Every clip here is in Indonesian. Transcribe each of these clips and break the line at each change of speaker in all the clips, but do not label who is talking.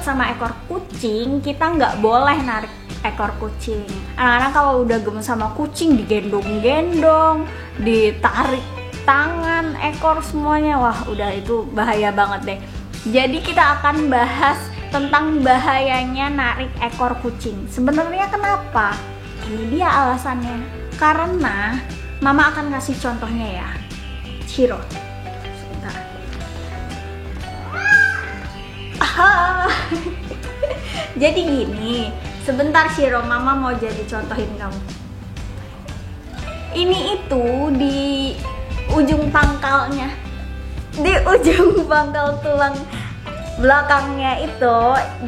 gemet sama ekor kucing, kita nggak boleh narik ekor kucing. Anak-anak kalau udah gemes sama kucing, digendong-gendong, ditarik tangan, ekor, semuanya, wah udah itu bahaya banget deh. Jadi kita akan bahas tentang bahayanya narik ekor kucing. Sebenarnya kenapa? Ini dia alasannya. Karena Mama akan kasih contohnya ya. Shiro, sebentar. Jadi gini, sebentar Shiro, Mama mau jadi contohin kamu. Ini itu di ujung pangkalnya, di ujung pangkal tulang belakangnya itu,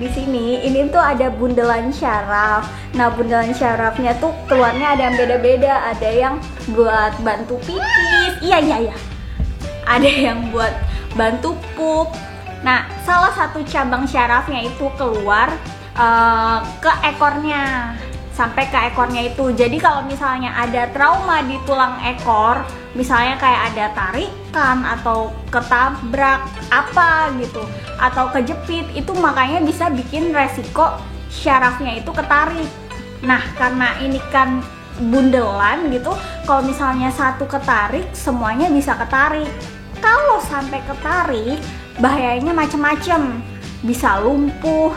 di sini ini tuh ada bundelan syaraf. Nah, bundelan syarafnya tuh keluarnya ada yang beda-beda. Ada yang buat bantu pipis, iya. Ada yang buat bantu pup. Nah, salah satu cabang syarafnya itu keluar ke ekornya, sampai ke ekornya itu. Jadi kalau misalnya ada trauma di tulang ekor, misalnya kayak ada tarikan atau ketabrak apa gitu, atau kejepit, itu makanya bisa bikin resiko syarafnya itu ketarik. Nah, karena ini kan bundelan gitu, kalau misalnya satu ketarik, semuanya bisa ketarik. Kalau sampai ketarik, bahayanya macem-macem. Bisa lumpuh,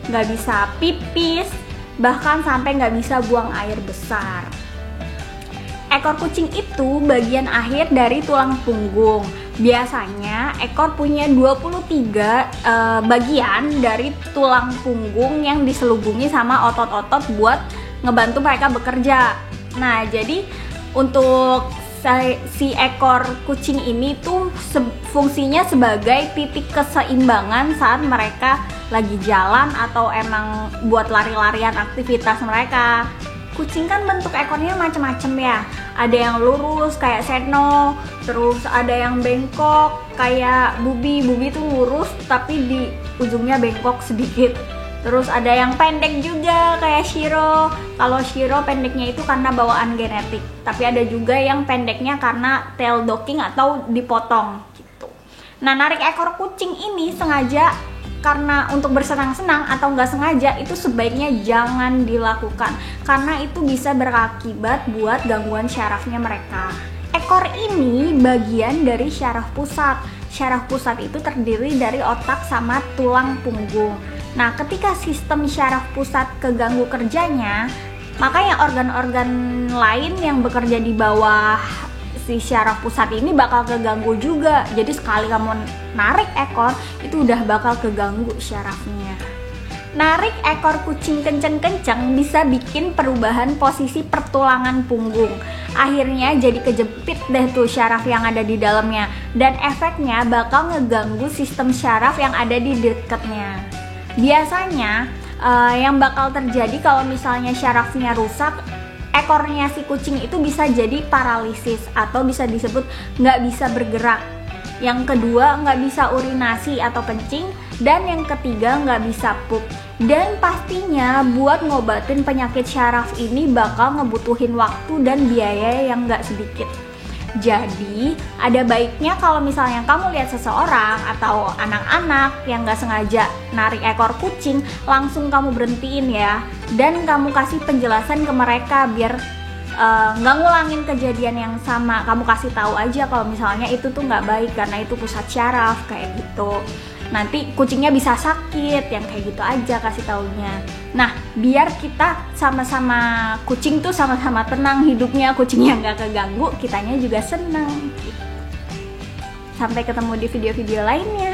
nggak bisa pipis, bahkan sampai nggak bisa buang air besar. Ekor kucing itu bagian akhir dari tulang punggung. Biasanya ekor punya 23 bagian dari tulang punggung yang diselubungi sama otot-otot buat ngebantu mereka bekerja. Nah, jadi untuk si ekor kucing ini tuh fungsinya sebagai titik keseimbangan saat mereka lagi jalan atau emang buat lari-larian aktivitas mereka. Kucing kan bentuk ekornya macam-macam ya. Ada yang lurus kayak Seno, terus ada yang bengkok kayak Bubi. Bubi tuh lurus tapi di ujungnya bengkok sedikit. Terus ada yang pendek juga kayak Shiro. Kalau Shiro pendeknya itu karena bawaan genetik. Tapi ada juga yang pendeknya karena tail docking atau dipotong gitu. Nah, narik ekor kucing ini sengaja karena untuk bersenang-senang atau nggak sengaja, itu sebaiknya jangan dilakukan. Karena itu bisa berakibat buat gangguan syarafnya mereka. Ekor ini bagian dari syaraf pusat. Syaraf pusat itu terdiri dari otak sama tulang punggung. Nah, ketika sistem syaraf pusat keganggu kerjanya, makanya organ-organ lain yang bekerja di bawah si syaraf pusat ini bakal keganggu juga. Jadi sekali kamu narik ekor, itu udah bakal keganggu syarafnya. Narik ekor kucing kenceng-kenceng bisa bikin perubahan posisi pertulangan punggung. Akhirnya jadi kejepit deh tuh syaraf yang ada di dalamnya. Dan efeknya bakal ngeganggu sistem syaraf yang ada di dekatnya. Biasanya yang bakal terjadi kalau misalnya syarafnya rusak, ekornya si kucing itu bisa jadi paralisis atau bisa disebut nggak bisa bergerak. Yang kedua, nggak bisa urinasi atau kencing. Dan yang ketiga, nggak bisa pup. Dan pastinya buat ngobatin penyakit syaraf ini bakal ngebutuhin waktu dan biaya yang nggak sedikit. Jadi ada baiknya kalau misalnya kamu lihat seseorang atau anak-anak yang nggak sengaja narik ekor kucing, langsung kamu berhentiin ya. Dan kamu kasih penjelasan ke mereka biar nggak ngulangin kejadian yang sama. Kamu kasih tahu aja kalau misalnya itu tuh nggak baik karena itu pusat syaraf kayak gitu. Nanti kucingnya bisa sakit, yang kayak gitu aja kasih taunya. Nah, biar kita sama-sama kucing tuh sama-sama tenang hidupnya, kucingnya nggak keganggu, kitanya juga seneng. Sampai ketemu di video-video lainnya.